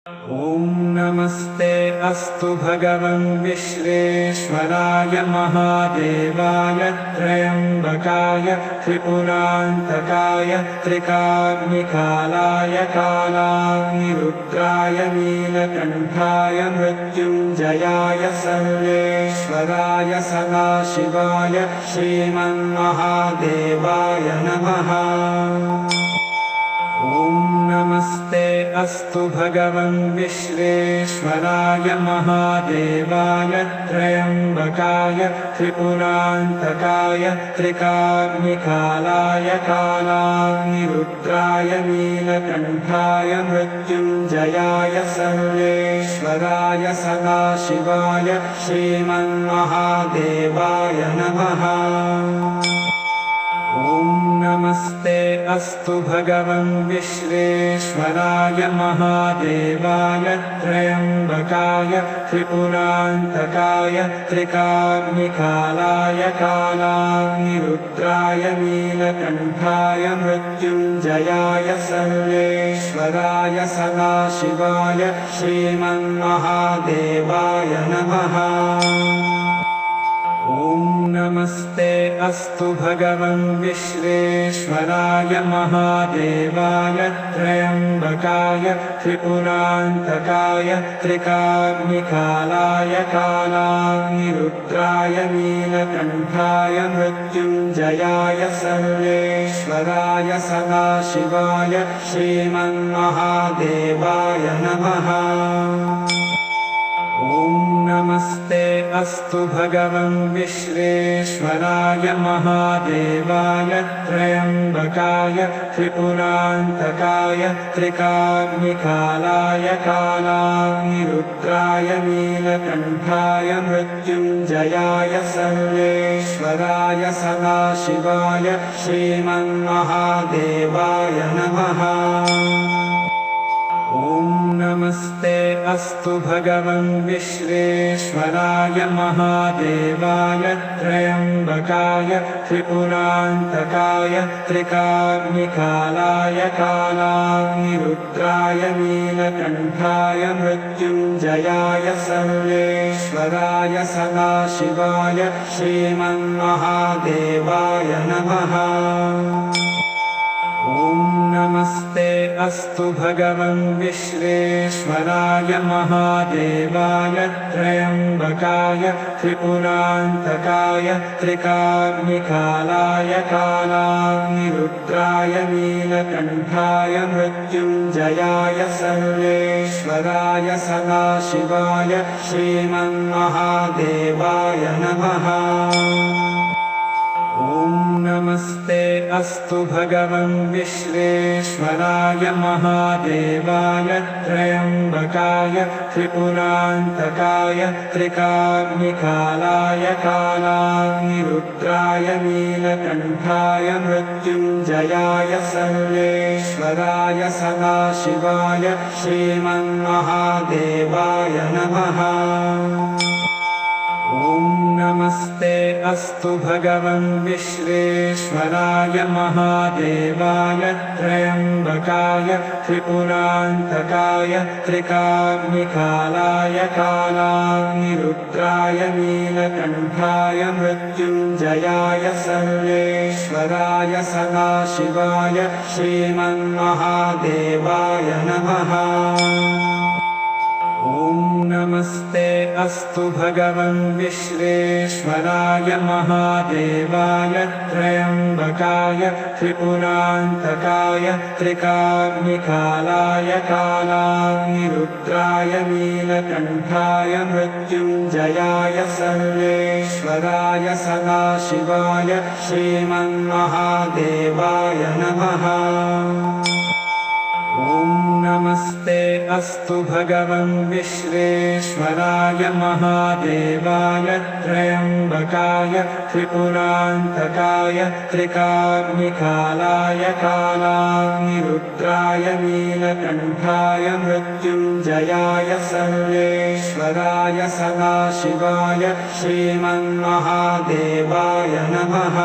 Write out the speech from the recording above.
ॐ नमस्ते अस्तु भगवन् विश्वेश्वराय महादेवाय त्र्यम्बकाय त्रिपुरान्तकाय त्रिकाग्निकालाय कालाग्निरुद्राय नीलकण्ठाय मृत्युञ्जयाय सर्वेश्वराय सदाशिवाय श्रीमन्महादेवाय नमः। ॐ नमस्ते अस्तु भगवन् विश्वेश्वराय महादेवाय त्र्यम्बकाय त्रिपुरान्तकाय त्रिकाग्निकालाय कालाग्निरुद्राय नीलकण्ठाय मृत्युञ्जयाय सर्वेश्वराय सदाशिवाय श्रीमन्महादेवाय नमः। ॐ नमस्ते अस्तु भगवन् विश्वेश्वराय महादेवाय त्र्यम्बकाय त्रिपुरान्तकाय त्रिकाग्निकालाय कालाग्निरुद्राय नीलकण्ठाय मृत्युञ्जयाय सर्वेश्वराय सदाशिवाय श्रीमन्महादेवाय नमः। ॐ नमस्ते अस्तु भगवन् विश्वेश्वराय महादेवाय त्र्यम्बकाय त्रिपुरान्तकाय त्रिकाग्निकालाय कालाग्निरुद्राय नीलकण्ठाय मृत्युञ्जयाय सर्वेश्वराय सदाशिवाय श्रीमन्महादेवाय नमः। ॐ नमस्ते अस्तु भगवन् विश्वेश्वराय महादेवाय त्र्यम्बकाय त्रिपुरान्तकाय त्रिकाग्निकालाय कालाग्निरुद्राय नीलकण्ठाय मृत्युञ्जयाय सर्वेश्वराय सदाशिवाय श्रीमन्महादेवाय नमः। ॐ नमस्ते अस्तु भगवन् विश्वेश्वराय महादेवाय त्र्यम्बकाय त्रिपुरान्तकाय त्रिकाग्निकालाय कालाग्निरुद्राय नीलकण्ठाय मृत्युञ्जयाय सर्वेश्वराय सदाशिवाय श्रीमन्महादेवाय नमः। ॐ नमस्ते अस्तु भगवन् विश्वेश्वराय महादेवाय त्र्यम्बकाय त्रिपुरान्तकाय त्रिकाग्निकालाय कालाग्निरुद्राय नीलकण्ठाय मृत्युञ्जयाय सर्वेश्वराय सदाशिवाय श्रीमन्महादेवाय नमः। ॐ नमस्ते अस्तु भगवन् विश्वेश्वराय महादेवाय त्र्यम्बकाय त्रिपुरान्तकाय त्रिकाग्निकालाय कालाग्निरुद्राय नीलकण्ठाय मृत्युञ्जयाय सर्वेश्वराय सदाशिवाय श्रीमन्महादेवाय नमः। ॐ नमस्ते अस्तु भगवन् विश्वेश्वराय महादेवाय त्र्यम्बकाय त्रिपुरान्तकाय त्रिकाग्निकालाय कालाग्निरुद्राय नीलकण्ठाय मृत्युञ्जयाय सर्वेश्वराय सदाशिवाय श्रीमन्महादेवाय नमः। ॐ नमस्ते अस्तु भगवन् विश्वेश्वराय महादेवाय त्र्यम्बकाय त्रिपुरान्तकाय त्रिकाग्निकालाय कालाग्निरुद्राय नीलकण्ठाय मृत्युञ्जयाय सर्वेश्वराय सदाशिवाय श्रीमन्महादेवाय नमः। ॐ नमस्ते अस्तु भगवन् विश्वेश्वराय महादेवाय त्र्यम्बकाय त्रिपुरान्तकाय त्रिकाग्निकालाय कालाग्निरुद्राय नीलकण्ठाय मृत्युञ्जयाय सर्वेश्वराय सदाशिवाय श्रीमन्महादेवाय नमः।